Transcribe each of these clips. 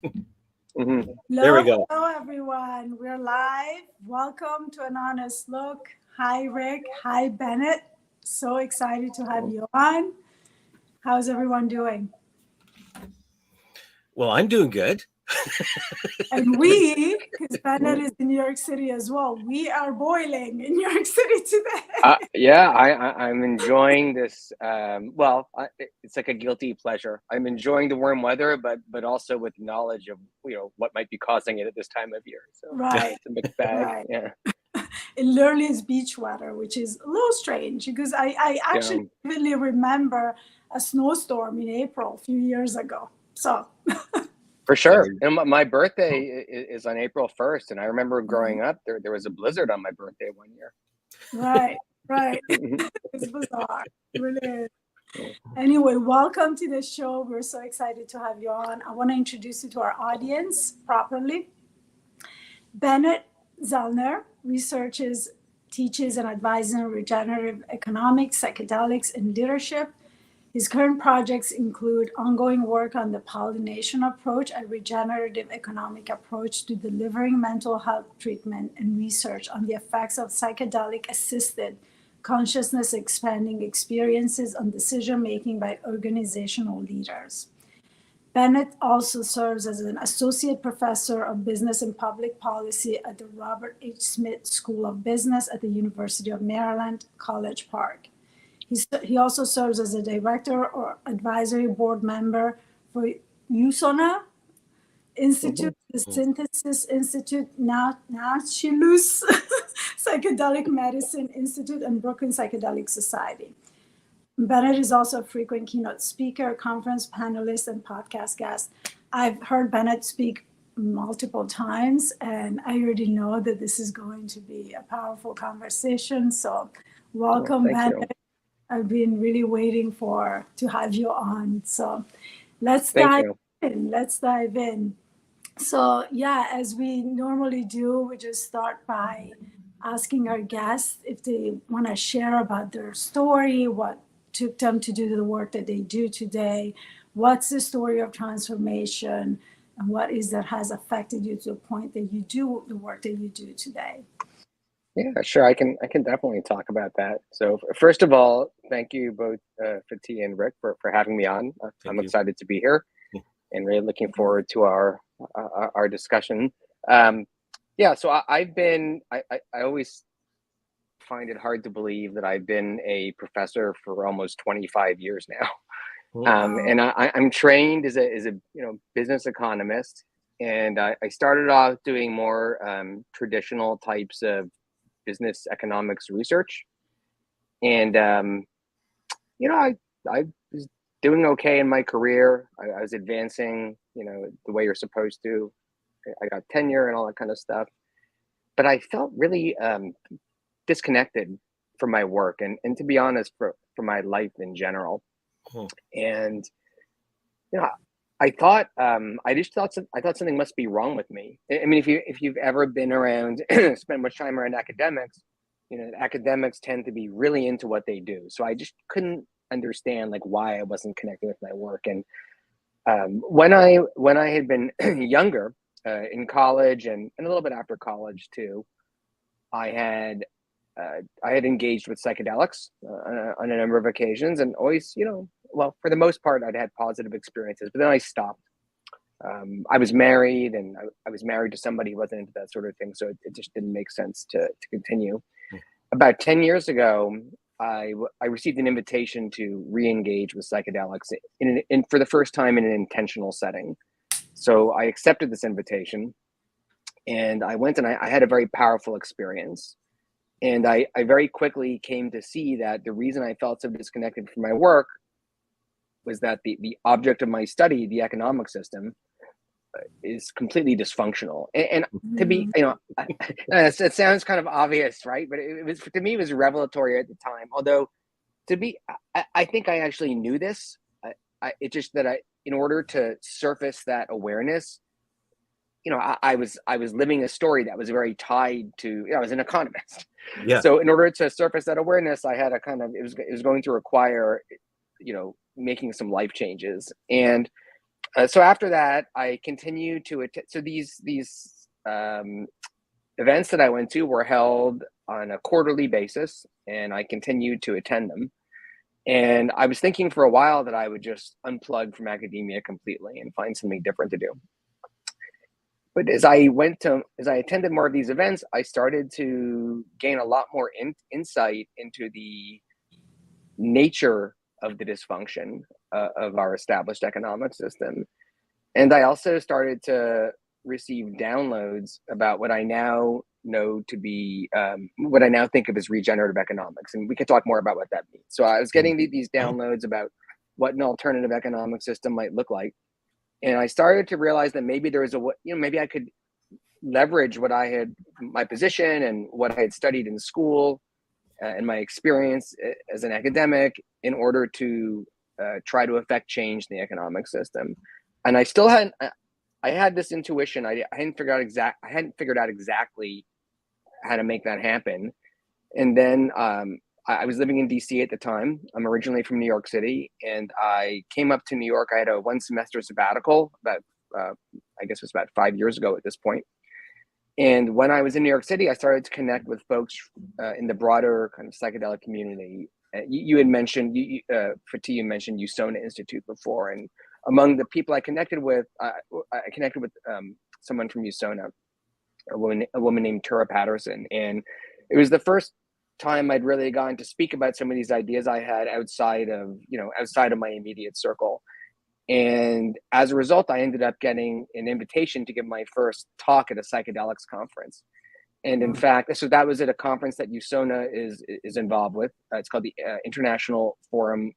Mm-hmm. There we Hello, go. hello everyone. We're live. Welcome to An Honest Look. Hi Rick. Hi Bennett. So excited to have you on. How's everyone doing? Well, I'm doing good. And we, because Bennett is in New York City as well, we are boiling in New York City today. Yeah, I'm enjoying this. It's like a guilty pleasure. I'm enjoying the warm weather, but also with knowledge of what might be causing it at this time of year. So Right, it's a mixed bag. right. Yeah, It literally is beach weather, which is a little strange because I yeah, actually vividly remember a snowstorm in April a few years ago. So for Yeah. sure. And my birthday is on April 1st, and I remember growing up there was a blizzard on my birthday one year. right, right. It's bizarre. It really is. Anyway, welcome to the show. We're so excited to have you on. I want to introduce you to our audience properly. Bennet Zelner researches, teaches, and advises in regenerative economics, psychedelics, and leadership. His current projects include ongoing work on the Pollination Approach, a regenerative economic approach to delivering mental health treatment, and research on the effects of psychedelic-assisted consciousness expanding experiences on decision making by organizational leaders. Bennett also serves as an associate professor of business and public policy at the Robert H. Smith School of Business at the University of Maryland, College Park. He also serves as a director or advisory board member for USONA Institute, the Synthesis Institute, Natchez Psychedelic Medicine Institute, and Brooklyn Psychedelic Society. Bennett is also a frequent keynote speaker, conference panelist, and podcast guest. I've heard Bennett speak multiple times, and I already know that this is going to be a powerful conversation. So welcome, Thank you. Bennett. I've been really waiting to have you on. So let's Thank dive you. in. Let's dive in. So yeah, as we normally do, we just start by asking our guests if they want to share about their story, what took them to do the work that they do today, what's the story of transformation, and what is that has affected you to the point that you do the work that you do today. Yeah, sure. I can definitely talk about that. So first of all, thank you both, Fatih and Rick, for having me on. I'm you. excited to be here, and really looking forward to our discussion. Yeah, so I always find it hard to believe that I've been a professor for almost 25 years now. And I'm trained as a business economist, and I started off doing more traditional types of business economics research, and I was doing okay in my career. I was advancing, the way you're supposed to. I got tenure and all that kind of stuff, but I felt really disconnected from my work, and to be honest, for my life in general. And I thought I thought something must be wrong with me. I mean, if you've ever been around, spent much time around academics, academics tend to be really into what they do. So I just couldn't understand why I wasn't connecting with my work. And when I had been younger, in college and a little bit after college too, I had engaged with psychedelics on a number of occasions, and always, for the most part, I'd had positive experiences. But then I stopped. I was married, and I was married to somebody who wasn't into that sort of thing, so it just didn't make sense to continue. About 10 years ago, I received an invitation to re-engage with psychedelics for the first time in an intentional setting. So I accepted this invitation, and I went, and I had a very powerful experience. And I very quickly came to see that the reason I felt so disconnected from my work was that the object of my study, the economic system, is completely dysfunctional. And to be, it sounds kind of obvious, right? But it was, to me, it was revelatory at the time. Although, I think I actually knew this. It's just that in order to surface that awareness, I was living a story that was very tied to, I was an economist. Yeah. So in order to surface that awareness, I had it was going to require, making some life changes. And So after that, I continued to attend. So these events that I went to were held on a quarterly basis, and I continued to attend them. And I was thinking for a while that I would just unplug from academia completely and find something different to do. But as I attended more of these events, I started to gain a lot more insight into the nature of the dysfunction of our established economic system. And I also started to receive downloads about what I now know to be, what I now think of as regenerative economics. And we can talk more about what that means. So I was getting these downloads about what an alternative economic system might look like. And I started to realize that maybe there was maybe I could leverage my position and what I had studied in school and my experience as an academic in order to try to affect change in the economic system. And I still I had this intuition. I hadn't figured out exactly how to make that happen. And then I was living in DC at the time. I'm originally from New York City, and I came up to New York. I had a 1 semester sabbatical about, I guess it was about 5 years ago at this point. And when I was in New York City, I started to connect with folks in the broader kind of psychedelic community. You had mentioned, Fatì, you mentioned USONA Institute before, and among the people I connected with, someone from USONA, a woman named Tura Patterson, and it was the first time I'd really gotten to speak about some of these ideas I had outside of my immediate circle. And as a result, I ended up getting an invitation to give my first talk at a psychedelics conference. And in fact, so that was at a conference that USONA is involved with. It's called the International Forum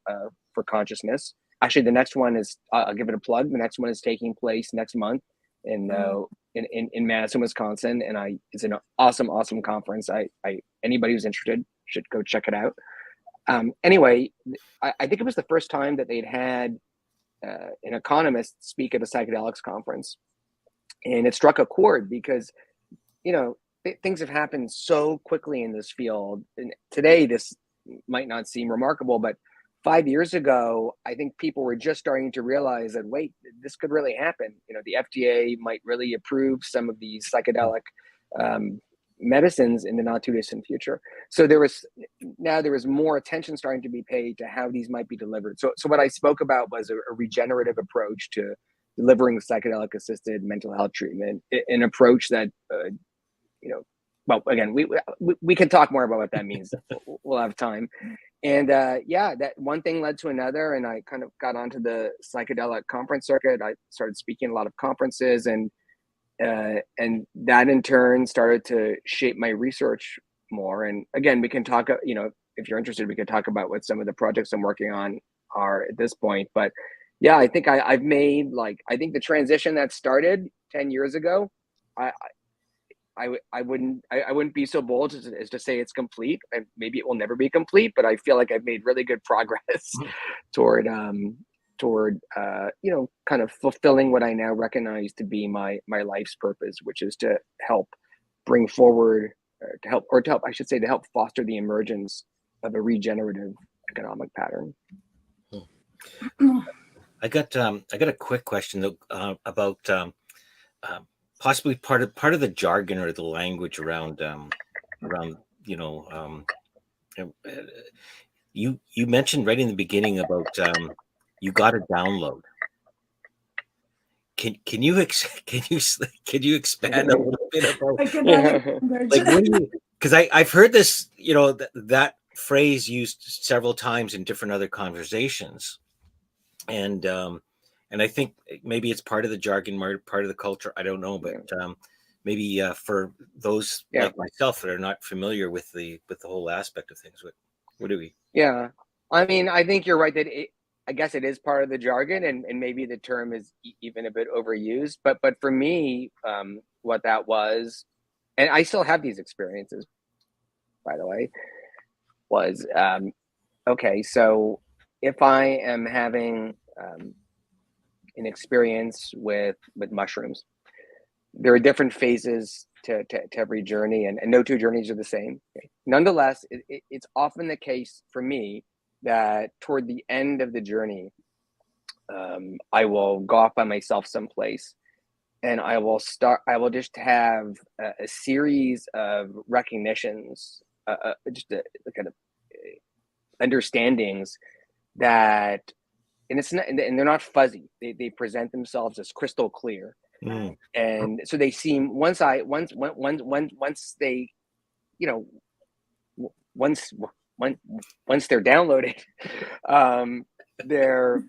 for Consciousness. Actually, the next one is, I'll give it a plug. The next one is taking place next month in Madison, Wisconsin. And it's an awesome conference. Anybody who's interested should go check it out. Anyway, I think it was the first time that they'd had an economist speak at a psychedelics conference. And it struck a chord because, things have happened so quickly in this field. And today, this might not seem remarkable, but 5 years ago, I think people were just starting to realize that, wait, this could really happen. The FDA might really approve some of these psychedelic medicines in the not too distant future. So there was more attention starting to be paid to how these might be delivered. So what I spoke about was a regenerative approach to delivering psychedelic-assisted mental health treatment, an approach that, well, again, we can talk more about what that means. We'll have time. And that one thing led to another, and I kind of got onto the psychedelic conference circuit. I started speaking at a lot of conferences, and that in turn started to shape my research more. And again, we can talk, if you're interested, we could talk about what some of the projects I'm working on are at this point. But yeah, I think I've made, I think the transition that started 10 years ago, I wouldn't be so bold as to say it's complete. And maybe it will never be complete, but I feel like I've made really good progress toward kind of fulfilling what I now recognize to be my life's purpose, which is to help bring forward, to help foster the emergence of a regenerative economic pattern. I got a quick question though, about possibly part of the jargon or the language around you mentioned right in the beginning about you got a download. Can you expand a little bit about what do you, because I've heard this, that phrase used several times in different other conversations, and I think maybe it's part of the jargon, part of the culture. I don't know, but maybe for those like myself that are not familiar with the whole aspect of things, what do we? Yeah, I mean, I think you're right that I guess it is part of the jargon, and maybe the term is even a bit overused. But for me, what that was, and I still have these experiences, by the way, was okay. So if I am having an experience with mushrooms, there are different phases to every journey, and no two journeys are the same. Okay. Nonetheless, it's often the case for me that toward the end of the journey, I will go off by myself someplace, and I will just have a series of recognitions, just a kind of understandings that, and it's not, and they're not fuzzy. They present themselves as crystal clear. And so they seem, once they, you know, once they're downloaded, they're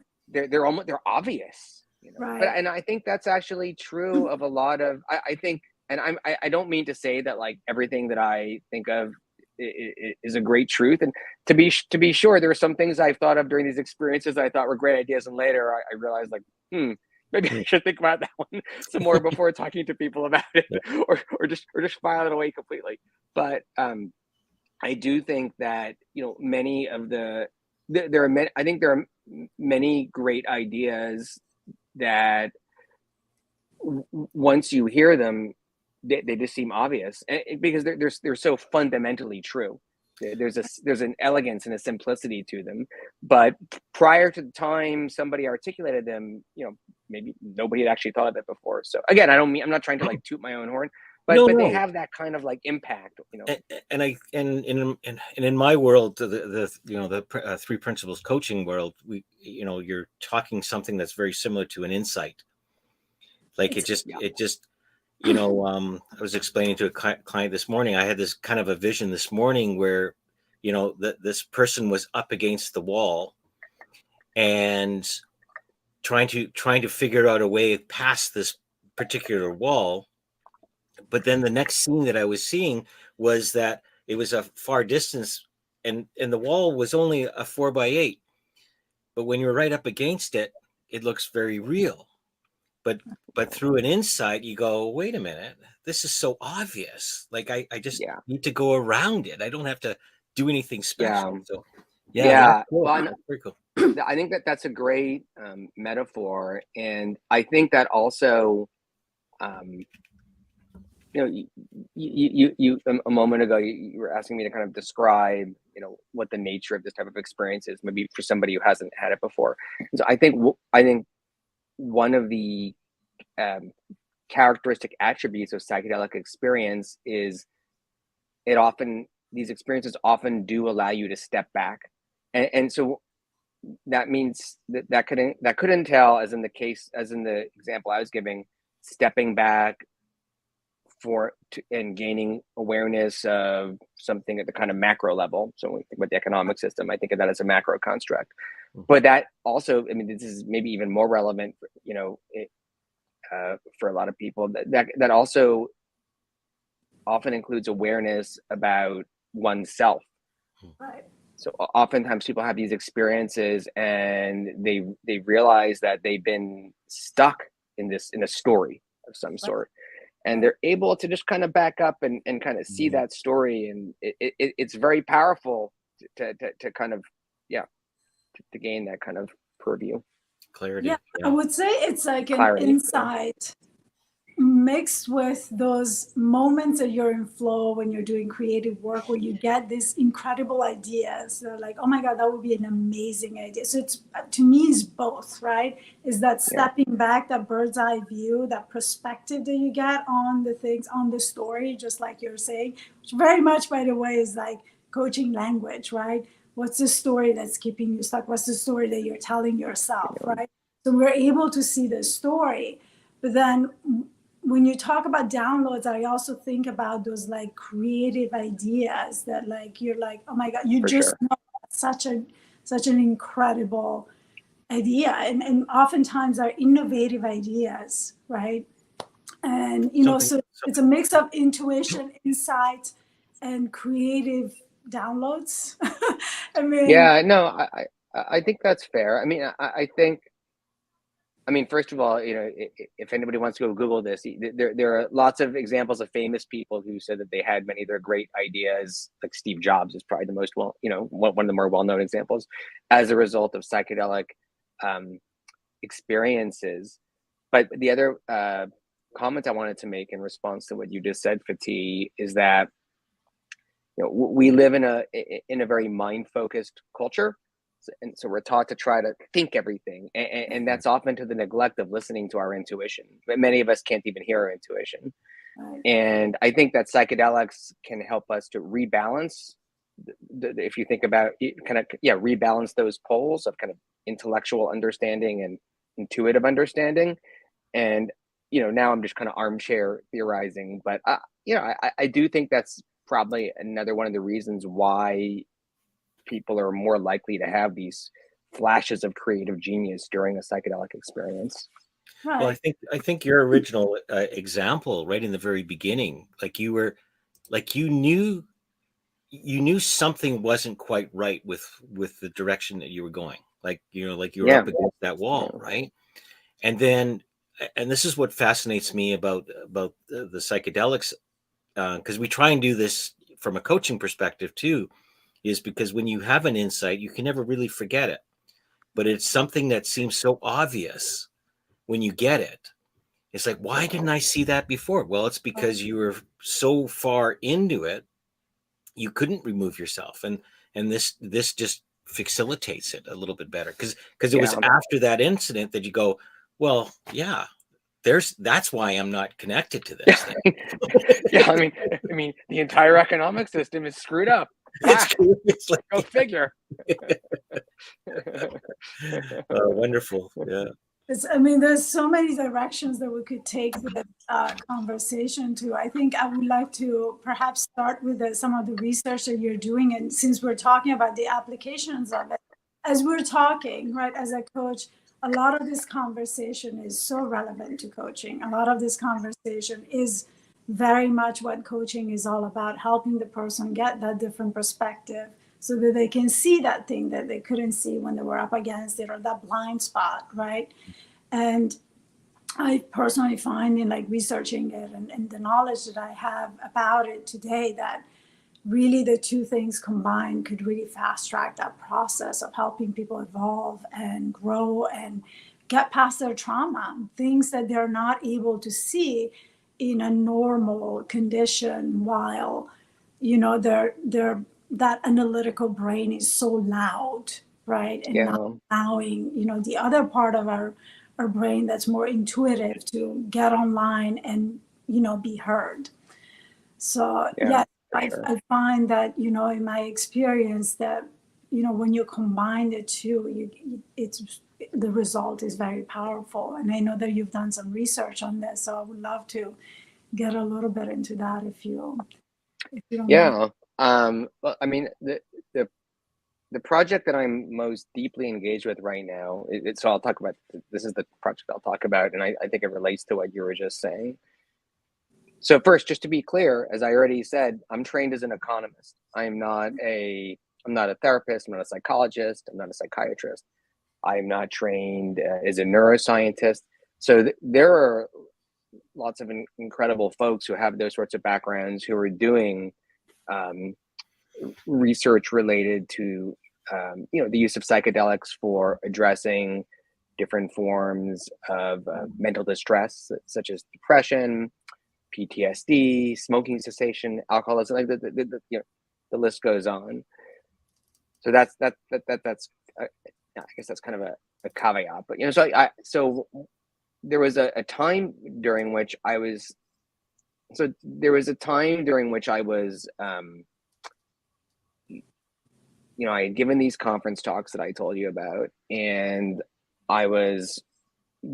obvious, you know. Right. But, and I think that's actually true of a lot of, I think, and I don't mean to say that like everything that I think of is a great truth. And to be sure, there are some things I've thought of during these experiences that I thought were great ideas, and later I realized like, maybe I should think about that one some more before talking to people about it, or just file it away completely. But I do think that, you know, many of there are many, I think there are many great ideas that once you hear them, they just seem obvious, because they're so fundamentally true. There's an elegance and a simplicity to them, but prior to the time somebody articulated them, you know, maybe nobody had actually thought of it before. So again, I'm not trying to like toot my own horn, but they have that kind of like impact, you know. And in my world, the three principles coaching world, you're talking something that's very similar to an insight. Like it just I was explaining to a client this morning, I had this kind of a vision this morning where, this person was up against the wall and trying to figure out a way past this particular wall. But then the next scene that I was seeing was that it was a far distance, and the wall was only a 4x8. But when you're right up against it, it looks very real. But through an insight, you go, wait a minute, this is so obvious. Like I just need to go around it. I don't have to do anything special. So that's cool. Well, that's very cool. I think that's a great metaphor, and I think that also, you a moment ago you were asking me to kind of describe, what the nature of this type of experience is, maybe for somebody who hasn't had it before. And so I think one of the characteristic attributes of psychedelic experience is these experiences often do allow you to step back, and so that means that could entail, as in the example I was giving, stepping back and gaining awareness of something at the kind of macro level. So when we think about the economic system, I think of that as a macro construct. But that also, this is maybe even more relevant, for a lot of people. That also often includes awareness about oneself. Right. So oftentimes people have these experiences and they realize that they've been stuck in a story of some sort. And they're able to just kind of back up and kind of see that story. And it's very powerful to kind of, to gain that kind of purview. Clarity. Yeah, I would say it's like an insight mixed with those moments that you're in flow when you're doing creative work, where you get these incredible ideas. They're like, oh my God, that would be an amazing idea. So it's, to me, is both, right? Is that stepping back, that bird's eye view, that perspective that you get on the things, on the story, just like you're saying, which very much, by the way, is like coaching language, right? What's the story that's keeping you stuck? What's the story that you're telling yourself, right? So we're able to see the story. But then when you talk about downloads, I also think about those like creative ideas that like, you're like, oh my God, you just know such an incredible idea. And oftentimes are innovative ideas, right? And, so it's a mix of intuition, insight, and creative downloads. I think that's fair. I think, first of all, if anybody wants to go Google this, there are lots of examples of famous people who said that they had many of their great ideas, like Steve Jobs is probably the most one of the more well-known examples, as a result of psychedelic experiences. But the other comment I wanted to make in response to what you just said, Fatih, is that we live in a very mind-focused culture. And so we're taught to try to think everything, and that's often to the neglect of listening to our intuition. But many of us can't even hear our intuition. And I think that psychedelics can help us to rebalance. If you think about it, kind of, rebalance those poles of kind of intellectual understanding and intuitive understanding. And now I'm just kind of armchair theorizing, but I do think that's probably another one of the reasons why people are more likely to have these flashes of creative genius during a psychedelic experience. Right. Well, I think your original example, right in the very beginning, like you knew something wasn't quite right with the direction that you were going. Like you were up against that wall, right? And then, and this is what fascinates me about the psychedelics, because we try and do this from a coaching perspective too, is because when you have an insight, you can never really forget it. But it's something that seems so obvious when you get it. It's like, why didn't I see that before? Well, it's because you were so far into it, you couldn't remove yourself. And this just facilitates it a little bit better. Because it was after that incident that you go, well, yeah, that's why I'm not connected to this thing. I mean, the entire economic system is screwed up. It's like, go figure. Wonderful. Yeah. There's so many directions that we could take this conversation to. I think I would like to perhaps start with some of the research that you're doing. And since we're talking about the applications of it, as we're talking, right, as a coach, a lot of this conversation is so relevant to coaching. A lot of this conversation is very much what coaching is all about, helping the person get that different perspective so that they can see that thing that they couldn't see when they were up against it, or that blind spot, right? And I personally find in researching it and the knowledge that I have about it today, that really the two things combined could really fast track that process of helping people evolve and grow and get past their trauma, things that they're not able to see in a normal condition, while they're that analytical brain is so loud, right? And not allowing the other part of our brain that's more intuitive to get online and be heard. So I find that in my experience that when you combine the two, the result is very powerful. And I know that you've done some research on this, so I would love to get a little bit into that if you don't mind. Well, I mean, the project that I'm most deeply engaged with right now, so I'll talk about, this is the project I'll talk about, and I think it relates to what you were just saying. So first, just to be clear, as I already said, I'm trained as an economist. I'm not a therapist, I'm not a psychologist, I'm not a psychiatrist. I'm not trained as a neuroscientist. So there are lots of incredible folks who have those sorts of backgrounds who are doing research related to the use of psychedelics for addressing different forms of mental distress, such as depression, PTSD, smoking cessation, alcoholism. Like the list goes on. So that's I guess that's kind of a caveat. But so there was a time during which I was. So there was a time during which I was. I had given these conference talks that I told you about, and I was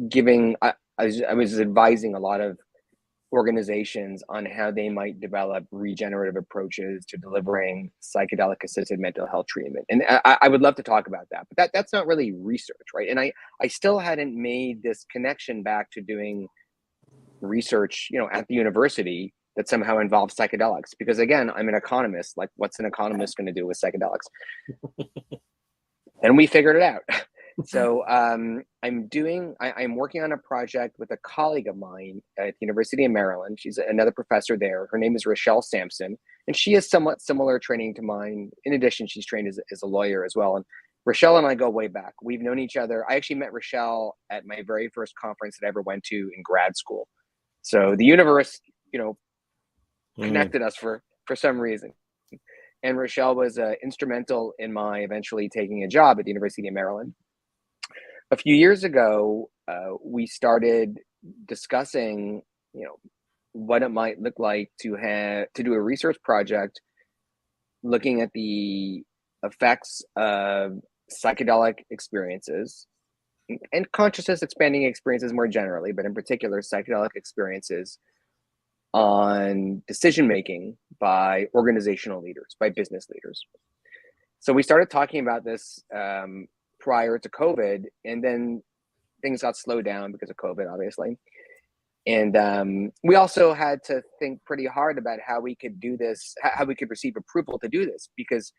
giving. I was advising a lot of organizations on how they might develop regenerative approaches to delivering psychedelic-assisted mental health treatment. And I would love to talk about that, but that's not really research, right? And I still hadn't made this connection back to doing research, at the university that somehow involves psychedelics. Because again, I'm an economist. Like, what's an economist going to do with psychedelics? And we figured it out. So I'm working on a project with a colleague of mine at the University of Maryland. She's another professor there. Her name is Rochelle Sampson, and she has somewhat similar training to mine. In addition, she's trained as a lawyer as well. And Rochelle and I go way back. We've known each other. I actually met Rochelle at my very first conference that I ever went to in grad school. So the universe, connected us for some reason. and Rochelle was instrumental in my eventually taking a job at the University of Maryland. A few years ago, we started discussing, what it might look like to do a research project looking at the effects of psychedelic experiences and consciousness expanding experiences more generally, but in particular psychedelic experiences on decision making by organizational leaders, by business leaders. So we started talking about this prior to COVID, and then things got slowed down because of COVID, obviously. And we also had to think pretty hard about how we could do this, how we could receive approval to do this, because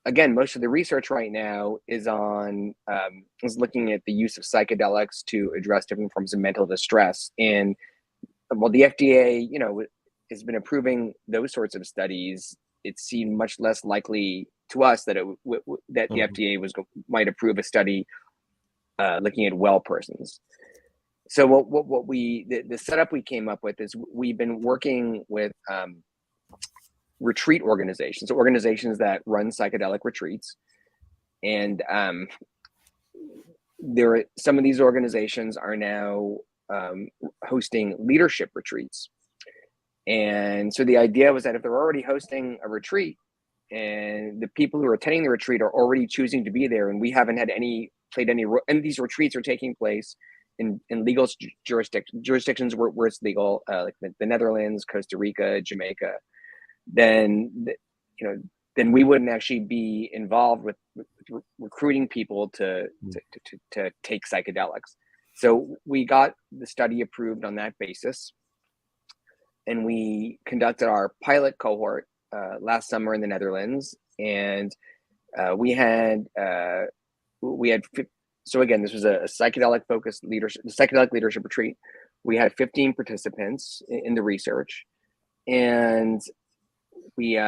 again, most of the research right now is looking at the use of psychedelics to address different forms of mental distress. And well, the FDA, has been approving those sorts of studies. It seemed much less likely to us that that the FDA might approve a study looking at well persons. So the setup we came up with is we've been working with retreat organizations that run psychedelic retreats, and some of these organizations are now hosting leadership retreats. And so the idea was that if they're already hosting a retreat and the people who are attending the retreat are already choosing to be there, and we haven't had played any role, and these retreats are taking place in legal jurisdictions where it's legal, like the Netherlands, Costa Rica, Jamaica, then we wouldn't actually be involved with recruiting people to take psychedelics. So we got the study approved on that basis, and we conducted our pilot cohort last summer in the Netherlands, and we had. So again, this was a psychedelic leadership retreat. We had 15 participants in the research, and we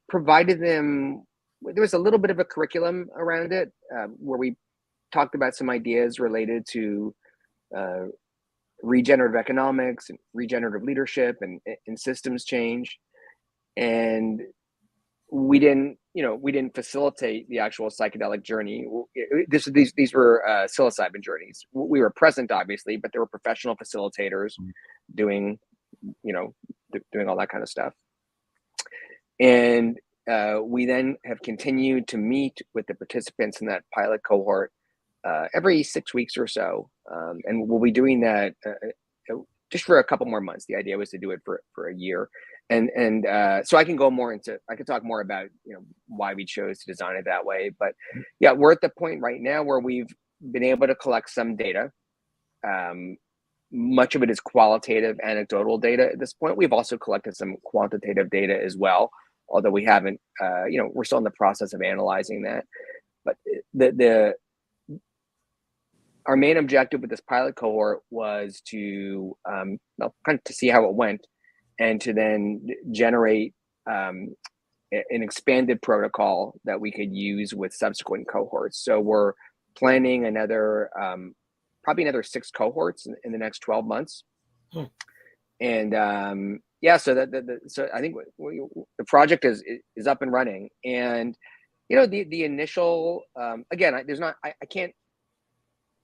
provided them. There was a little bit of a curriculum around it where we talked about some ideas related to regenerative economics and regenerative leadership and systems change, and we didn't facilitate the actual psychedelic journey. These were psilocybin journeys. We were present, obviously, but there were professional facilitators doing all that kind of stuff. And we then have continued to meet with the participants in that pilot cohort every 6 weeks or so, and we'll be doing that just for a couple more months. The idea was to do it for a year. And so I can talk more about why we chose to design it that way. But yeah, we're at the point right now where we've been able to collect some data. Much of it is qualitative, anecdotal data at this point. We've also collected some quantitative data as well, although we haven't. We're still in the process of analyzing that. But our main objective with this pilot cohort was to kind of to see how it went, and to then generate an expanded protocol that we could use with subsequent cohorts. So we're planning probably another 6 cohorts in the next 12 months. And so I think the project is up and running. And the initial again,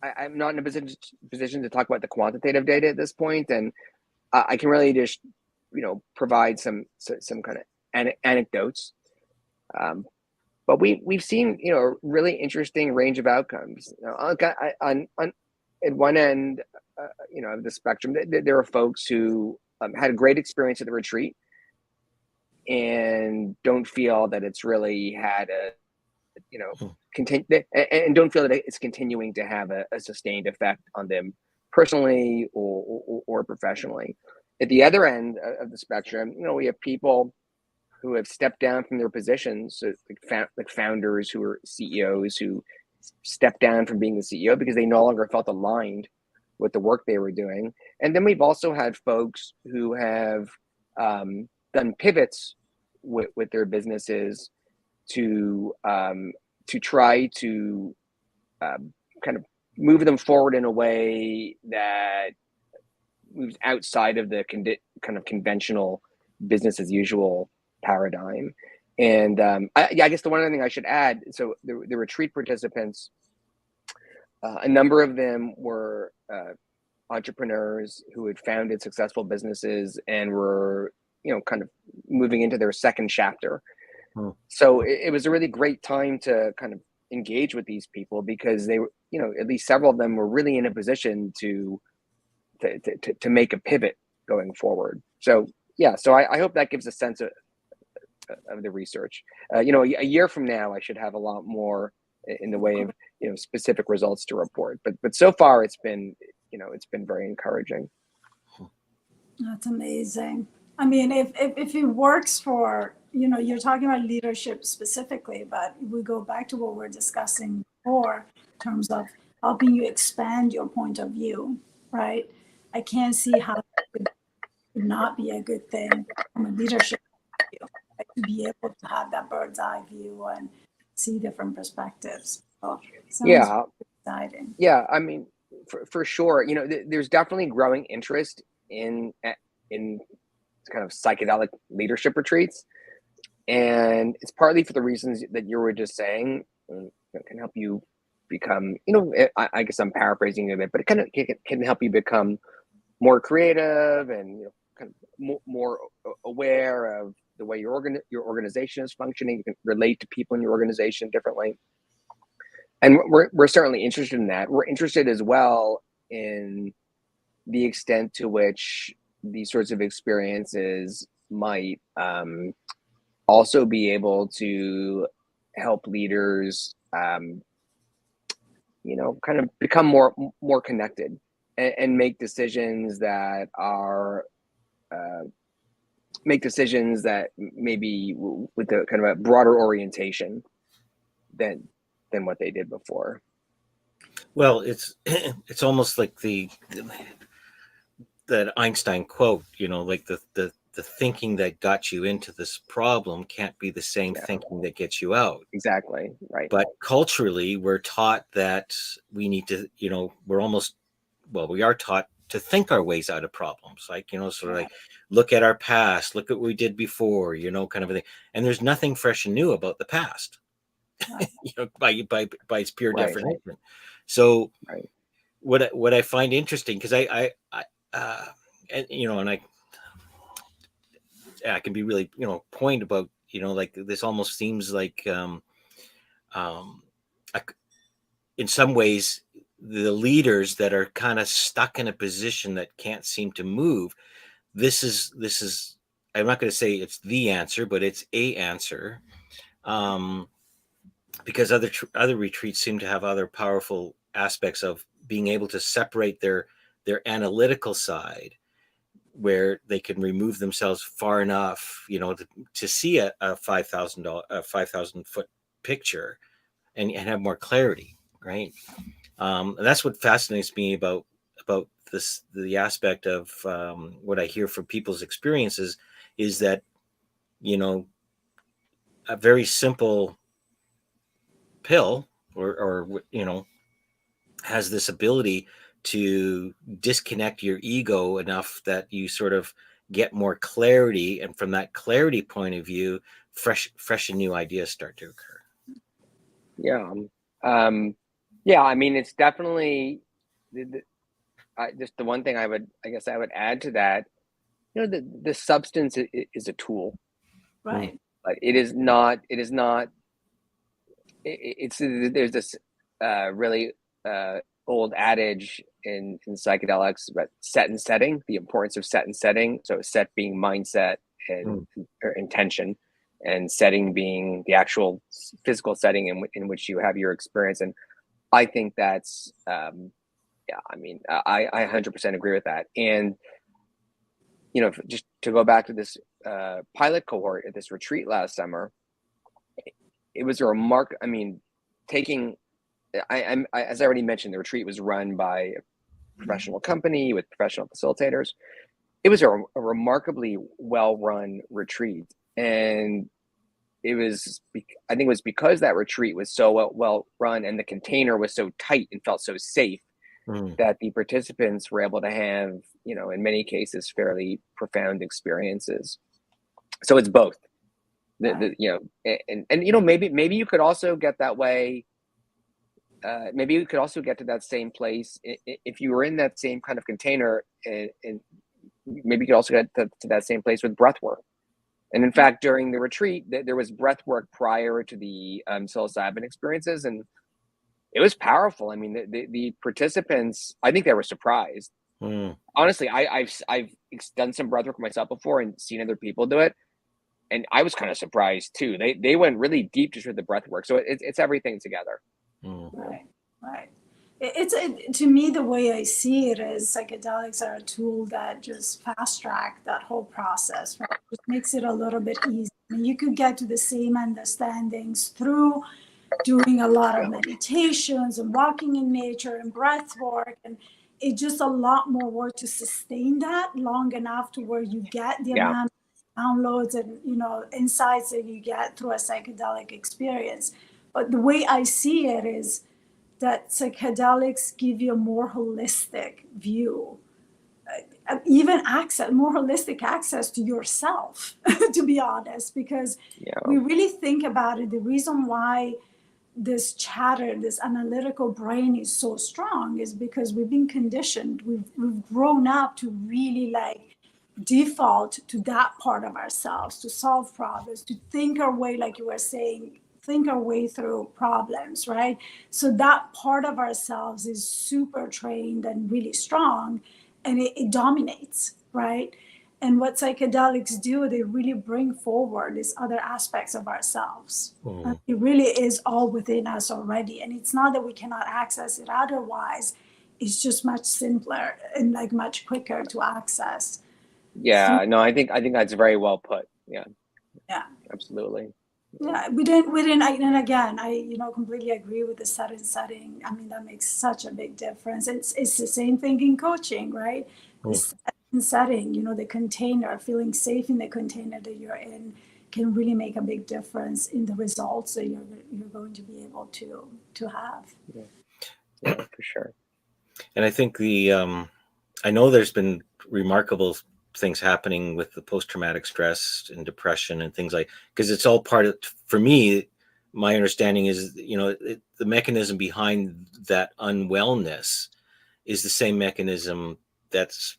I'm not in a position to talk about the quantitative data at this point, and I can really just provide some kind of anecdotes, but we've seen a really interesting range of outcomes. At one end of the spectrum, there are folks who had a great experience at the retreat and don't feel that it's really had and don't feel that it's continuing to have a sustained effect on them personally or professionally. At the other end of the spectrum, we have people who have stepped down from their positions, so like founders who are CEOs who stepped down from being the CEO because they no longer felt aligned with the work they were doing. And then we've also had folks who have done pivots with their businesses to try to kind of move them forward in a way that moves outside of the kind of conventional business as usual paradigm. And I guess the one other thing I should add, so the retreat participants, a number of them were entrepreneurs who had founded successful businesses and were, kind of moving into their second chapter. So it was a really great time to kind of engage with these people, because they were, at least several of them were really in a position to make a pivot going forward. So so I hope that gives a sense of the research. A year from now, I should have a lot more in the way of specific results to report. But so far, it's been very encouraging. That's amazing. I mean, if it works for, you're talking about leadership specifically, but we go back to what we're discussing before in terms of helping you expand your point of view, right? I can't see how it could not be a good thing from a leadership point of view, like, to be able to have that bird's eye view and see different perspectives. So sounds exciting. Yeah, I mean, for sure. There's definitely growing interest in kind of psychedelic leadership retreats, and it's partly for the reasons that you were just saying. It can help you become, I guess I'm paraphrasing a bit, but it can help you become more creative and kind of more aware of the way your organization is functioning. You can relate to people in your organization differently, and we're certainly interested in that. We're interested as well in the extent to which these sorts of experiences might also be able to help leaders, kind of become more connected and make decisions that maybe with a kind of a broader orientation than what they did before. Well, it's almost like that Einstein quote, like the thinking that got you into this problem can't be the same thinking that gets you out. Exactly. Right. But culturally, we're taught that we need to, we are taught to think our ways out of problems, like, sort of like look at our past, look at what we did before, kind of a thing. And there's nothing fresh and new about the past, by its pure definition. So what I find interesting, because I can be really, point about, like this almost seems like, in some ways, the leaders that are kind of stuck in a position that can't seem to move. This is, I'm not going to say it's the answer, but it's a answer, because other retreats seem to have other powerful aspects of being able to separate their analytical side, where they can remove themselves far enough, to see a 5,000 foot picture and have more clarity, right? And that's what fascinates me about this, the aspect of what I hear from people's experiences is that, a very simple pill or has this ability to disconnect your ego enough that you sort of get more clarity, and from that clarity point of view, fresh and new ideas start to occur. I mean, it's definitely just the one thing I would add to that. The substance is a tool, right? But it is not. There's this really old adage in psychedelics about set and setting, the importance of set and setting. So set being mindset and or intention, and setting being the actual physical setting in which you have your experience. And I think that's, I mean, I 100% agree with that. And, just to go back to this pilot cohort at this retreat last summer, it was a remark. I mean, as I already mentioned, the retreat was run by a professional company with professional facilitators. It was a remarkably well-run retreat, and I think it was because that retreat was so well run and the container was so tight and felt so safe that the participants were able to have, in many cases, fairly profound experiences. So it's both. Maybe you could also get that way. Maybe you could also get to that same place if you were in that same kind of container, and maybe you could also get to that same place with breath work. And in fact, during the retreat, there was breath work prior to the psilocybin experiences, and it was powerful. I mean, the participants, I think they were surprised. Honestly, I've done some breath work myself before and seen other people do it, and I was kind of surprised too. They went really deep just with the breath work. So it's everything together. Right. To me, the way I see it is psychedelics are a tool that just fast track that whole process, right? Just makes it a little bit easier. I mean, you could get to the same understandings through doing a lot of meditations and walking in nature and breath work, and it's just a lot more work to sustain that long enough to where you get the amount of downloads and insights that you get through a psychedelic experience. But the way I see it is that psychedelics give you a more holistic view, even more holistic access to yourself, to be honest, because we really think about it. The reason why this analytical brain is so strong is because we've been conditioned. We've grown up to really default to that part of ourselves, to solve problems, to think our way, like you were saying, think our way through problems, right? So that part of ourselves is super trained and really strong, and it dominates, right? And what psychedelics do, they really bring forward these other aspects of ourselves. It really is all within us already. And it's not that we cannot access it otherwise. It's just much simpler and much quicker to access. Yeah, no, I think that's very well put. Yeah, absolutely. Yeah, we didn't. And again, I completely agree with the setting. I mean, that makes such a big difference. It's the same thing in coaching, right? The setting, the container, feeling safe in the container that you're in, can really make a big difference in the results that you're going to be able to have. Yeah, for sure. And I think I know there's been remarkable things happening with the post-traumatic stress and depression and things because it's all part of, for me, my understanding is, the mechanism behind that unwellness is the same mechanism that's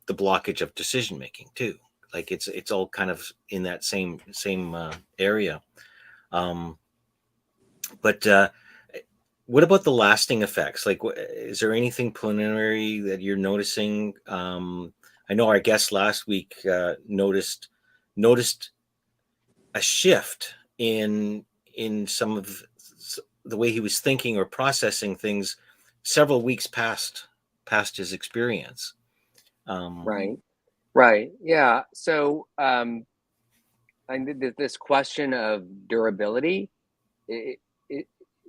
the blockage of decision making too. Like it's all kind of in that same area. But what about the lasting effects? Like, is there anything preliminary that you're noticing? I know our guest last week noticed a shift in some of the way he was thinking or processing things several weeks past his experience. Right. Yeah. So this question of durability,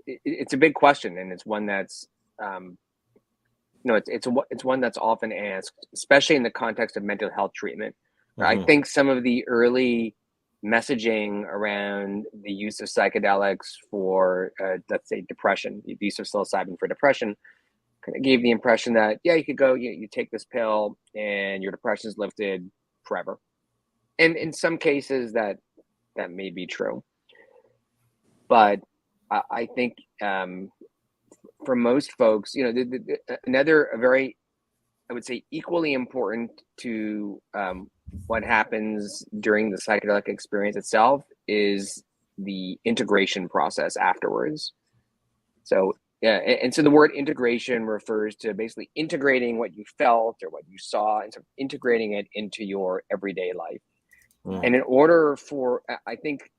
it's a big question, and it's one that's it's one that's often asked, especially in the context of mental health treatment. I think some of the early messaging around the use of psychedelics for, let's say, depression, the use of psilocybin for depression, kind of gave the impression that, you could go, you take this pill and your depression is lifted forever. And in some cases that may be true. But I think for most folks, another very, I would say, equally important to what happens during the psychedelic experience itself is the integration process afterwards. So and so the word integration refers to basically integrating what you felt or what you saw and sort of integrating it into your everyday life. And in order for, I think,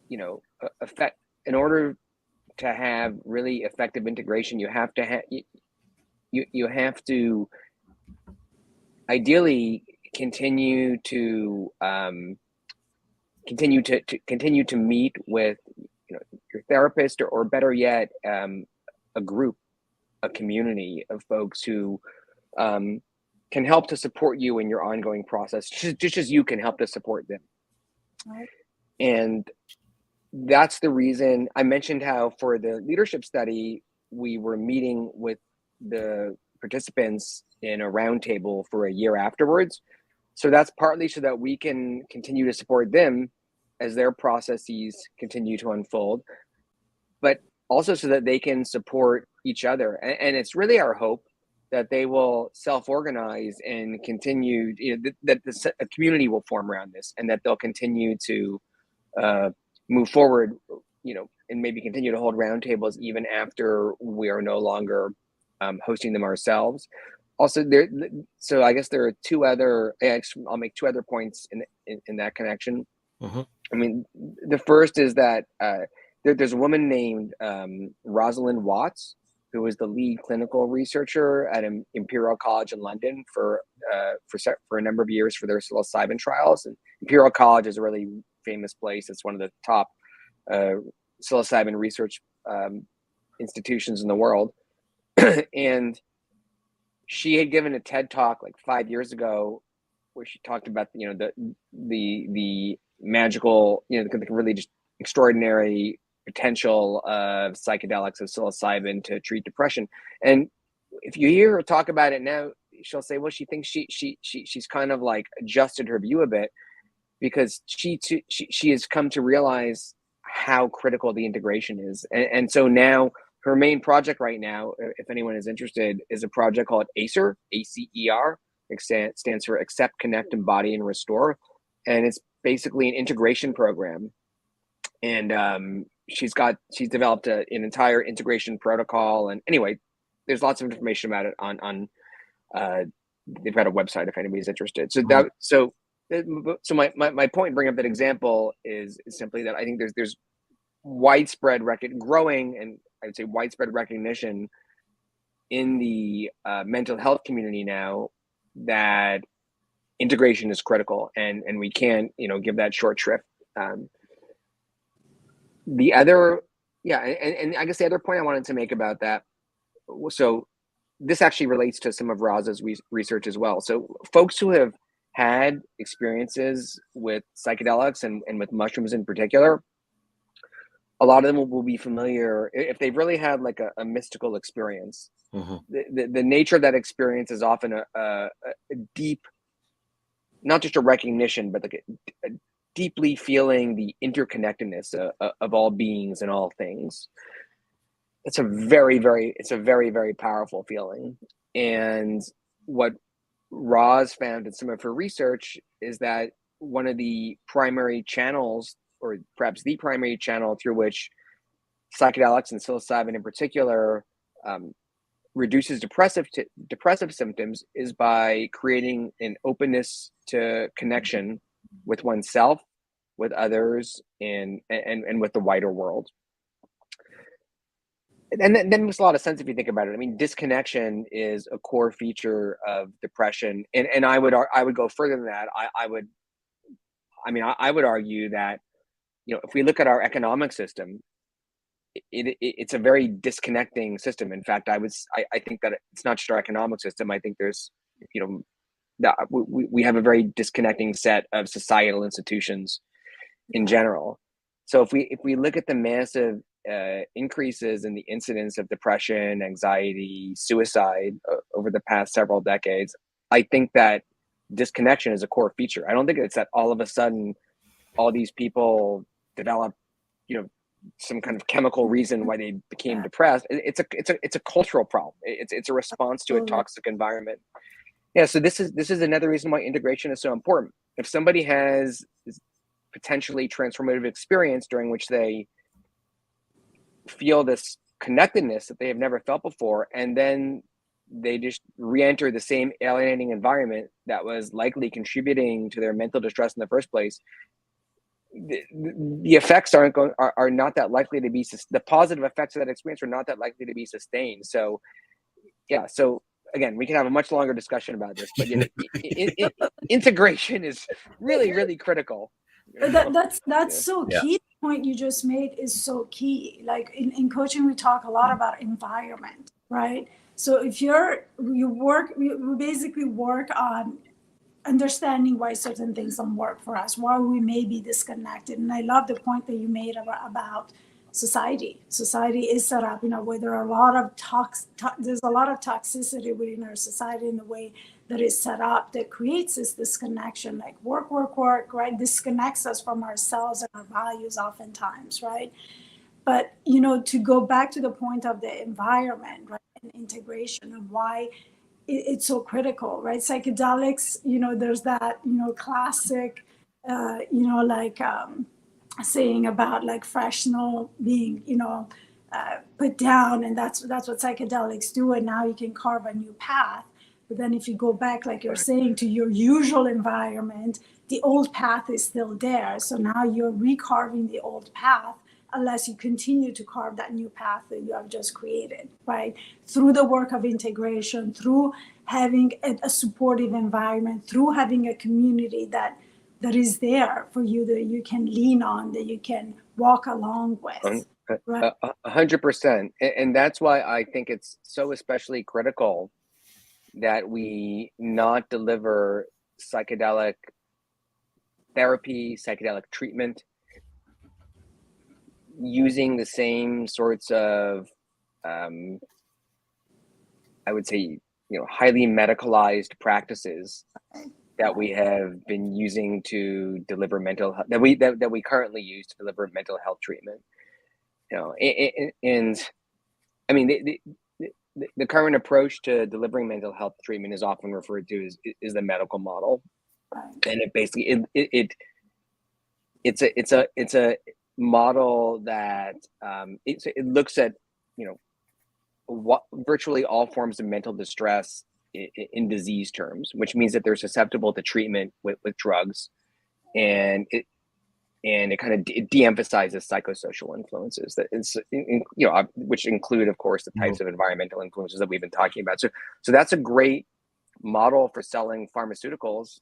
in order to have really effective integration, you have to have you have to ideally continue to meet with your therapist, or better yet, a group, a community of folks who can help to support you in your ongoing process, just as you can help to support them. Right. And that's the reason I mentioned how for the leadership study, we were meeting with the participants in a roundtable for a year afterwards. So that's partly so that we can continue to support them, as their processes continue to unfold, but also so that they can support each other. And it's really our hope that they will self-organize and continue, that a community will form around this, and that they'll continue to move forward, and maybe continue to hold roundtables even after we are no longer hosting them ourselves. Also, so I guess there are I'll make two other points in that connection. Mm-hmm. I mean, the first is that there's a woman named Rosalind Watts, who was the lead clinical researcher at Imperial College in London for a number of years for their psilocybin trials. And Imperial College is a really famous place. It's one of the top psilocybin research institutions in the world. And she had given a TED talk like 5 years ago, where she talked about the magical, the really just extraordinary potential of psychedelics, of psilocybin, to treat depression. And if you hear her talk about it now, she'll say, well, she thinks she's kind of like adjusted her view a bit, because she has come to realize how critical the integration is. And so now her main project right now, if anyone is interested, is a project called ACER, ACER. It stands for Accept, Connect, Embody, and Restore. And it's basically an integration program. And she's developed an entire integration protocol. And anyway, there's lots of information about it on they've got a website if anybody's interested. So my point in bringing up that example is simply that I think there's widespread growing, and I would say widespread recognition in the mental health community now that integration is critical, and we can't give that short shrift. The other, and I guess the other point I wanted to make about that, so this actually relates to some of Roz's research as well. So folks who have had experiences with psychedelics and with mushrooms in particular, a lot of them will be familiar, if they've really had like a mystical experience. Mm-hmm. The nature of that experience is often a deep, not just a recognition, but like a deeply feeling the interconnectedness of all beings and all things. It's a very, very powerful feeling. And what Roz found in some of her research is that one of the primary channels, or perhaps the primary channel through which psychedelics and psilocybin in particular reduces depressive symptoms, is by creating an openness to connection with oneself, with others, and with the wider world. And that makes a lot of sense if you think about it. I mean, disconnection is a core feature of depression, and I would go further than that. I would argue that, if we look at our economic system, it's a very disconnecting system. In fact, I think that it's not just our economic system. I think there's, that we have a very disconnecting set of societal institutions in general. So if we look at the massive increases in the incidence of depression, anxiety, suicide over the past several decades, I think that disconnection is a core feature. I don't think it's that all of a sudden all these people develop, some kind of chemical reason why they became depressed. It's a cultural problem. It's a response to a toxic environment. Yeah. So this is another reason why integration is so important. If somebody has potentially transformative experience during which they feel this connectedness that they have never felt before, and then they just re-enter the same alienating environment that was likely contributing to their mental distress in the first place, the effects are not that likely to be, the positive effects of that experience are not that likely to be sustained. So yeah, so again, we can have a much longer discussion about this, but integration is really, really critical. That's so key. The point you just made is so key. Like in coaching, we talk a lot about environment, right? So if we basically work on understanding why certain things don't work for us, why we may be disconnected. And I love the point that you made about society. Society is set up in a way there are a lot of there's a lot of toxicity within our society in the way that is set up that creates this disconnection, like work, right? Disconnects us from ourselves and our values oftentimes, right? But, to go back to the point of the environment, right, and integration and why it's so critical, right? Psychedelics, there's that, classic, saying about like fractional being, put down, and that's what psychedelics do. And now you can carve a new path. But then if you go back, like you're saying, to your usual environment, the old path is still there. So now you're recarving the old path, unless you continue to carve that new path that you have just created, right? Through the work of integration, through having a supportive environment, through having a community that is there for you, that you can lean on, that you can walk along with. Right? 100%. And that's why I think it's so especially critical that we not deliver psychedelic therapy, psychedelic treatment, using the same sorts of, I would say, highly medicalized practices that we have been using to deliver mental health, that we currently use to deliver mental health treatment. And I mean, the current approach to delivering mental health treatment is often referred to as the medical model, and it basically it's a model that it looks at what virtually all forms of mental distress in disease terms, which means that they're susceptible to treatment with drugs, and it kind of de-emphasizes psychosocial influences that it's, which include, of course, the types of environmental influences that we've been talking about. So that's a great model for selling pharmaceuticals,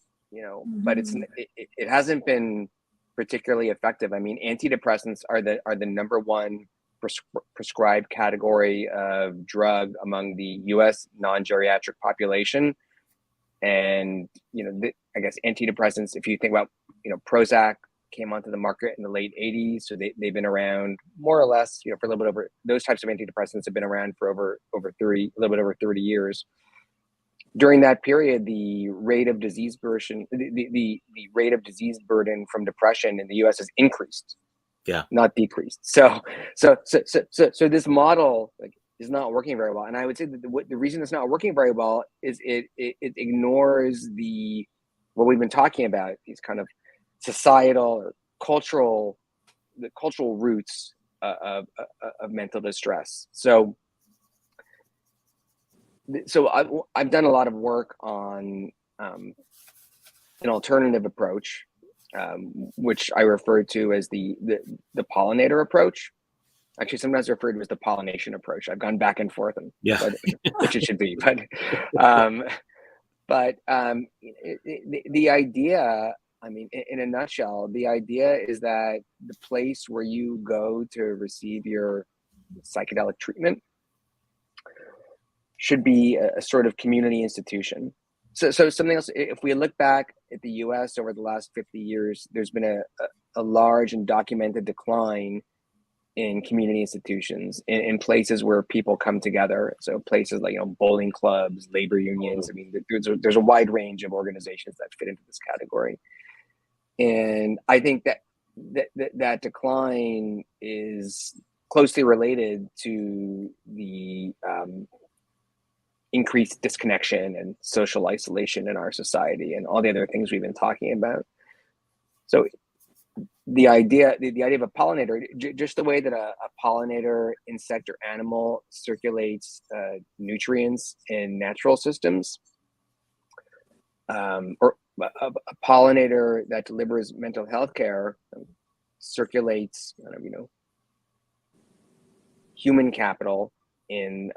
but it hasn't been particularly effective. I mean, antidepressants are the number one prescribed category of drug among the U.S. non-geriatric population, and I guess antidepressants, if you think about Prozac came onto the market in the late 80s, so they've been around more or less for a little bit over, those types of antidepressants have been around for a little bit over 30 years. During that period, the rate of disease burden, the rate of disease burden from depression in the U.S. has increased, not decreased. So this model is not working very well, and I would say that the reason it's not working very well is it ignores what we've been talking about, these kind of societal or cultural roots of mental distress. So I've done a lot of work on an alternative approach, which I refer to as the pollinator approach. Actually, sometimes referred to as the pollination approach. I've gone back and forth on which it should be, but the idea, I mean, in a nutshell, the idea is that the place where you go to receive your psychedelic treatment should be a sort of community institution. So something else, if we look back at the US over the last 50 years, there's been a large and documented decline in community institutions, in places where people come together. So places like bowling clubs, labor unions. I mean, there's a wide range of organizations that fit into this category. And I think that decline is closely related to the increased disconnection and social isolation in our society, and all the other things we've been talking about. So the idea of a pollinator, just the way that a pollinator, insect or animal, circulates nutrients in natural systems, or a pollinator that delivers mental health care circulates human capital in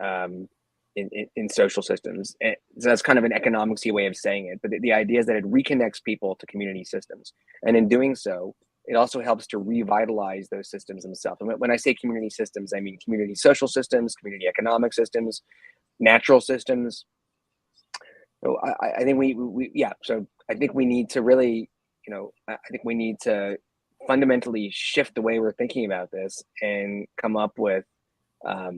social systems. And so that's kind of an economicsy way of saying it, but the idea is that it reconnects people to community systems, and in doing so, it also helps to revitalize those systems themselves. And when I say community systems, I mean community social systems, community economic systems, natural systems. So I think so I think we need to really, I think we need to fundamentally shift the way we're thinking about this and come up with a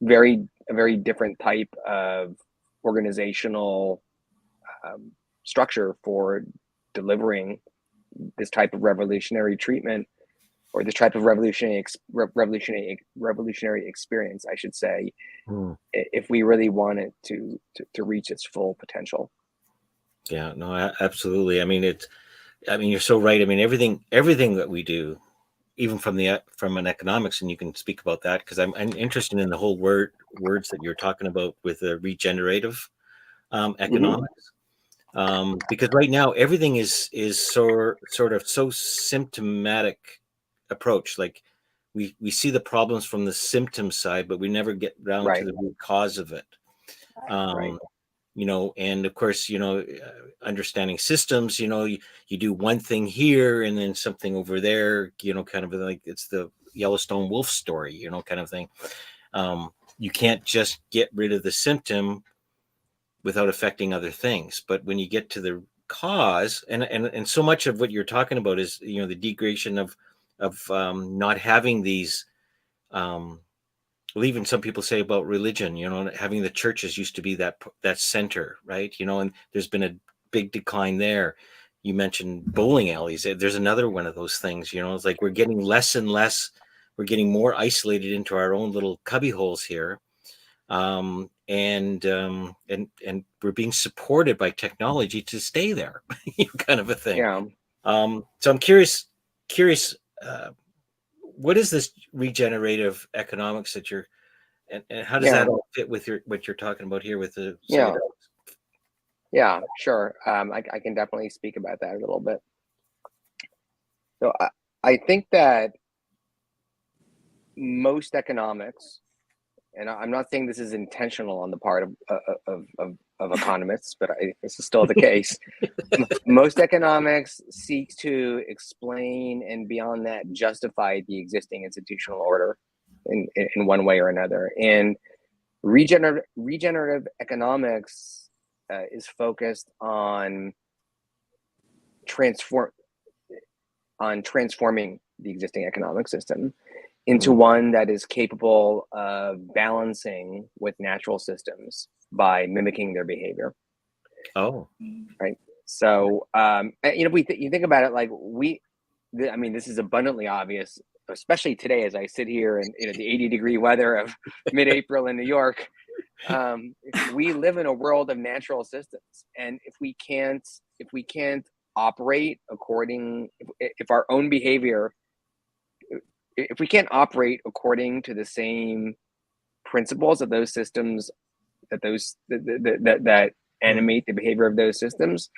very different type of organizational structure for delivering this type of revolutionary treatment, or this type of revolutionary experience, I should say, if we really want it to reach its full potential. Yeah, no, absolutely. I mean, you're so right. I mean, everything that we do, even from an economics, and you can speak about that, because I'm interested in the whole words that you're talking about with the regenerative economics. Because right now everything is sort of so symptomatic approach. Like we see the problems from the symptom side, but we never get down to the root cause of it. You know, and of course, you know, understanding systems, you know, you do one thing here and then something over there, you know, kind of like it's the Yellowstone wolf story, you know, kind of thing. You can't just get rid of the symptom without affecting other things. But when you get to the cause, and so much of what you're talking about is, you know, the degradation of not having these, well, even some people say about religion, you know, having the churches used to be that center, right? You know, and there's been a big decline there. You mentioned bowling alleys. There's another one of those things, you know, it's like we're getting less and less, we're getting more isolated into our own little cubby holes here. And we're being supported by technology to stay there, kind of a thing. Yeah. So I'm curious, what is this regenerative economics that you're, and how does that all fit with what you're talking about here with the psychedelics? Yeah, sure. I can definitely speak about that a little bit. So I think that most economics, and I'm not saying this is intentional on the part of economists, but this is still the case. Most economics seeks to explain and beyond that justify the existing institutional order in one way or another. And regenerative economics is focused on transforming the existing economic system into one that is capable of balancing with natural systems by mimicking their behavior. Oh, right. So, you know, you think about it, like I mean, this is abundantly obvious, especially today as I sit here in, you know, the 80-degree weather of mid-April in New York. We live in a world of natural systems, and if we can't operate according, if our own behavior, if we can't operate according to the same principles of those systems, that animate the behavior of those systems,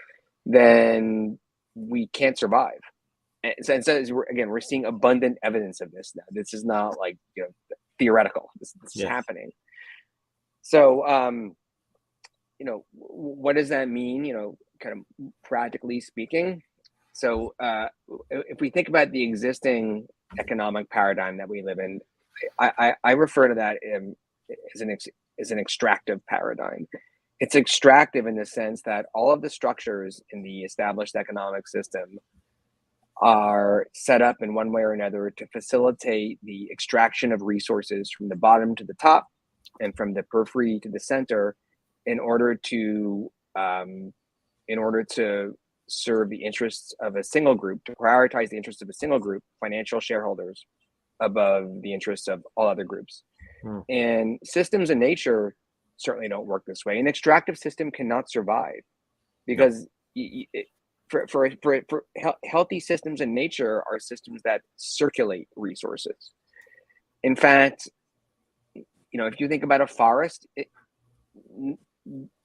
then we can't survive. And so we're seeing abundant evidence of this now. This is not like, you know, theoretical. This is happening. So, you know, what does that mean? You know, kind of practically speaking. So, if we think about the existing economic paradigm that we live in, I refer to that as an extractive paradigm. It's extractive in the sense that all of the structures in the established economic system are set up in one way or another to facilitate the extraction of resources from the bottom to the top and from the periphery to the center in order to serve the interests of a single group, to prioritize the interests of a single group, financial shareholders, above the interests of all other groups. And systems in nature certainly don't work this way. An extractive system cannot survive because for healthy systems in nature are systems that circulate resources. In fact, you know, if you think about a forest,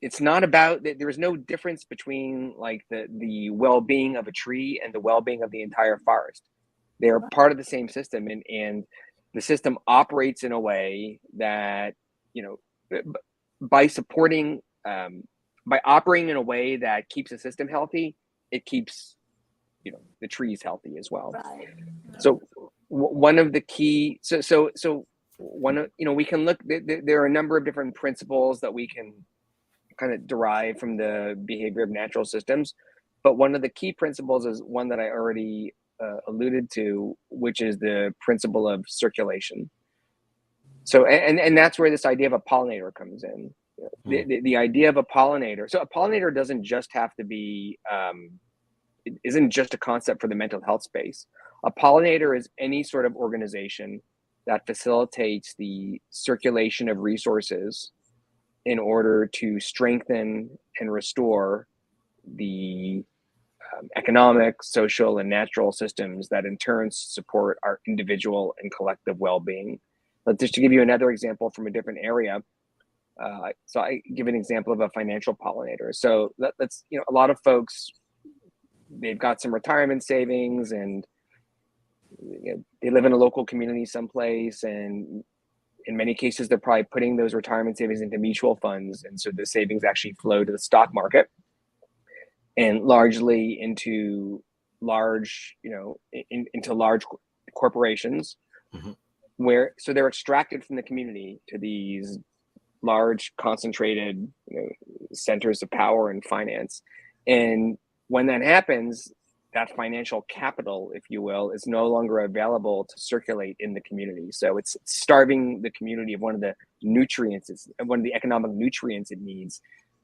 it's not about, there's no difference between like the well-being of a tree and the well-being of the entire forest. They're part of the same system, and the system operates in a way that, you know, by operating in a way that keeps the system healthy, it keeps, you know, the trees healthy as well. Right. So one of the key, one of, you know, we can look, there are a number of different principles that we can kind of derive from the behavior of natural systems, but one of the key principles is one that I already alluded to, which is the principle of circulation. So, and that's where this idea of a pollinator comes in. The idea of a pollinator. So a pollinator doesn't just have to be, it isn't just a concept for the mental health space. A pollinator is any sort of organization that facilitates the circulation of resources in order to strengthen and restore the economic, social, and natural systems that in turn support our individual and collective well-being. But just to give you another example from a different area, so I give an example of a financial pollinator. So let's, a lot of folks, they've got some retirement savings and they live in a local community someplace, and in many cases, they're probably putting those retirement savings into mutual funds. And so the savings actually flow to the stock market and largely into large, into large corporations, so they're extracted from the community to these large concentrated centers of power and finance. And when that happens, that financial capital, if you will, is no longer available to circulate in the community. So it's starving the community of one of the nutrients, one of the economic nutrients it needs,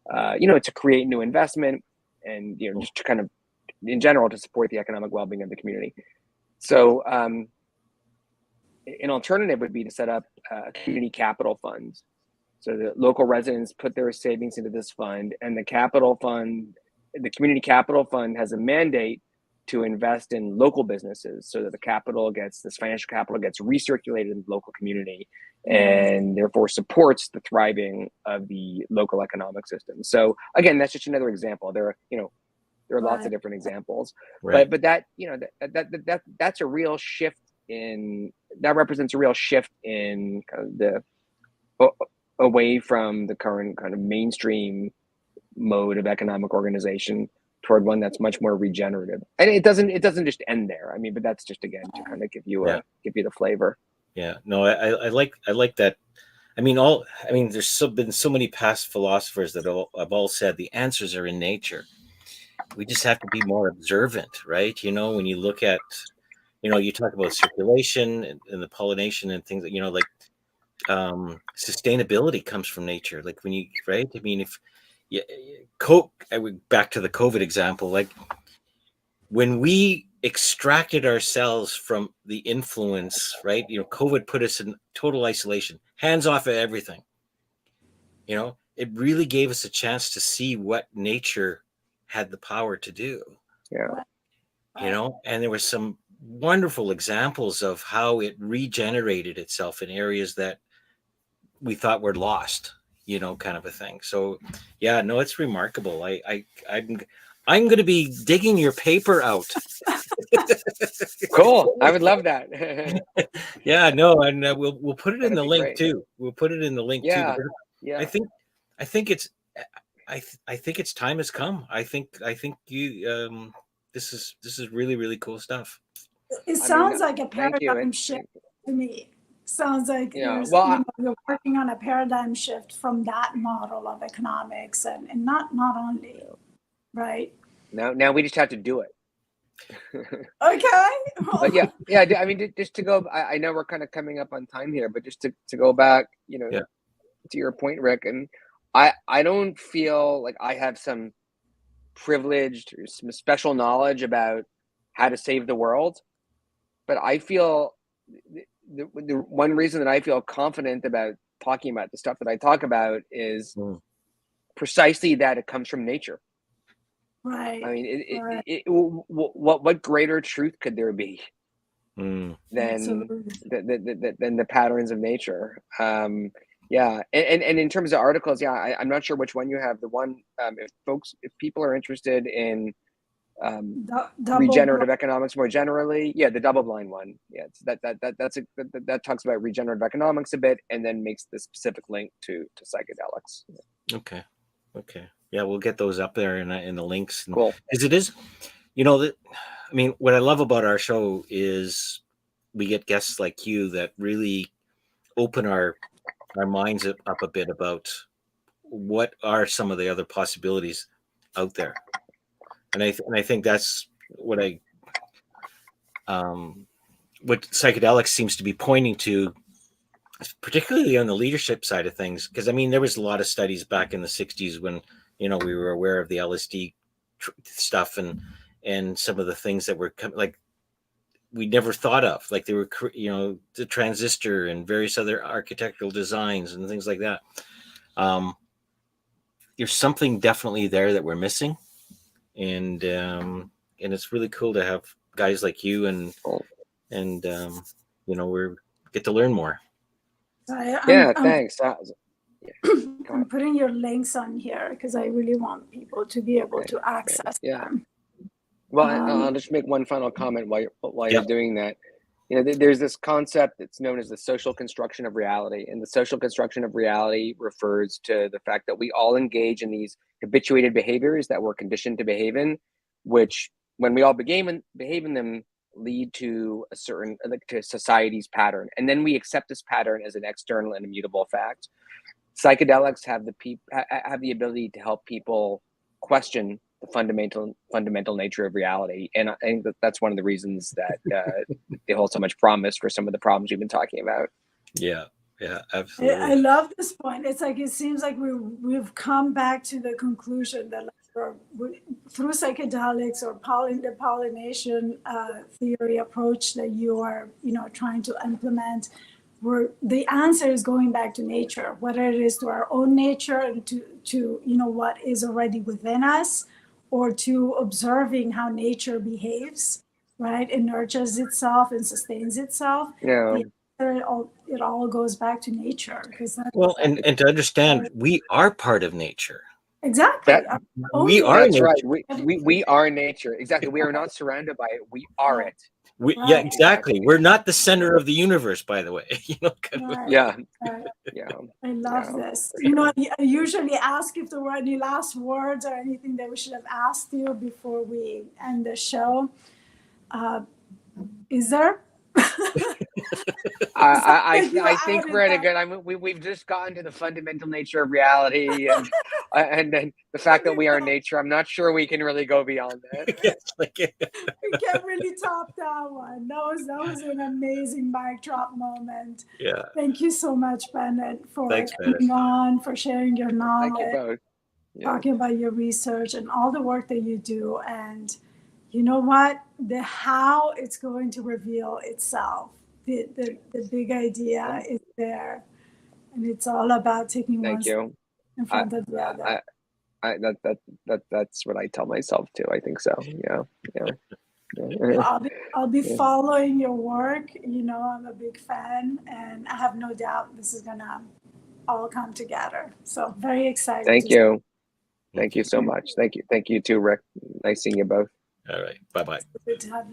to create new investment and, just to kind of, in general, to support the economic well-being of the community. So an alternative would be to set up a community capital fund. So the local residents put their savings into this fund, and the community capital fund has a mandate to invest in local businesses so that this financial capital gets recirculated in the local community and therefore supports the thriving of the local economic system. So again, that's just another example. There are lots of different examples, but that, that's a real shift that represents a real shift in kind of away from the current kind of mainstream mode of economic organization toward one that's much more regenerative. And it doesn't just end there. I mean, but that's just, again, to kind of give you the flavor. Yeah, no, I like that. There's been so many past philosophers that have all said the answers are in nature. We just have to be more observant, right? When you look at, you talk about circulation and the pollination and things that, sustainability comes from nature. Like when you, right? I mean, if back to the COVID example, like when we extracted ourselves from the influence, right? COVID put us in total isolation, hands off of everything. It really gave us a chance to see what nature had the power to do. Yeah. And there were some wonderful examples of how it regenerated itself in areas that we thought were lost, kind of a thing. So yeah, no, it's remarkable. I'm going to be digging your paper out. Cool. I would love that. Yeah, no, and we'll put it in the link too. We'll put it in the link too. Yeah. I think its time has come. I think you this is really, really cool stuff. It sounds like a paradigm shift to me. Sounds like you're working on a paradigm shift from that model of economics, and not only, right? Now we just have to do it. Okay. But yeah. I mean, just to go, I know we're kind of coming up on time here, but just to go back, to your point, Rick, and I don't feel like I have some privileged or some special knowledge about how to save the world, but I feel the one reason that I feel confident about talking about the stuff that I talk about is precisely that it comes from nature. Right. I mean, what greater truth could there be than the patterns of nature? Yeah, and in terms of articles, I'm not sure which one you have. The one, if people are interested in regenerative economics more generally, the double-blind one, that talks about regenerative economics a bit, and then makes the specific link to psychedelics. Okay, yeah, we'll get those up there in the links. Cool, because it is, I mean, what I love about our show is we get guests like you that really open our minds up a bit about what are some of the other possibilities out there, and I think that's what what psychedelics seems to be pointing to particularly on the leadership side of things, because I mean, there was a lot of studies back in the 60s when, you know, we were aware of the LSD stuff and some of the things that were like we never thought of, like they were, you know, the transistor and various other architectural designs and things like that. There's something definitely there that we're missing, and it's really cool to have guys like you and you know, we're get to learn more. Thanks. I'm putting your links on here because I really want people to be able to access them. Well, I'll just make one final comment while you're doing that. You know, there's this concept that's known as the social construction of reality, and the social construction of reality refers to the fact that we all engage in these habituated behaviors that we're conditioned to behave in, which, when we all behave in them, lead to a certain, like, to society's pattern, and then we accept this pattern as an external and immutable fact. Psychedelics have the ability to help people question the fundamental nature of reality, and I think that's one of the reasons that they hold so much promise for some of the problems we've been talking about. Yeah, absolutely. I love this point. It's like, it seems like we've come back to the conclusion that, like, through psychedelics or the pollination theory approach that you are, you know, trying to implement, where the answer is going back to nature, whether it is to our own nature and to you know, what is already within us, or to observing how nature behaves, right? It nurtures itself and sustains itself. Yeah. It all goes back to nature. Well, and to understand, we are part of nature. Exactly. We are That's nature. Right. We are nature. Exactly. We are not surrounded by it. We are it. Yeah, exactly. We're not the center of the universe, by the way. You know, Yeah. I love this. You know, I usually ask if there were any last words or anything that we should have asked you before we end the show. Is there? I think we're at a good. I mean, we've just gotten to the fundamental nature of reality, and then the fact that we are nature. I'm not sure we can really go beyond that. We can't really top that one. That was an amazing mic drop moment. Yeah. Thank you so much, Bennet, for coming on, for sharing your knowledge. Thank you both. Talking about your research and all the work that you do. And you know what? The how it's going to reveal itself. The big idea is there, and it's all about taking one step in front of the other. That's what I tell myself too. I think so. I'll be following your work. You know, I'm a big fan, and I have no doubt this is gonna all come together. So very excited. Thank you. Thank you so much. Thank you too, Rick. Nice seeing you both. All right. Bye-bye. Good to have you.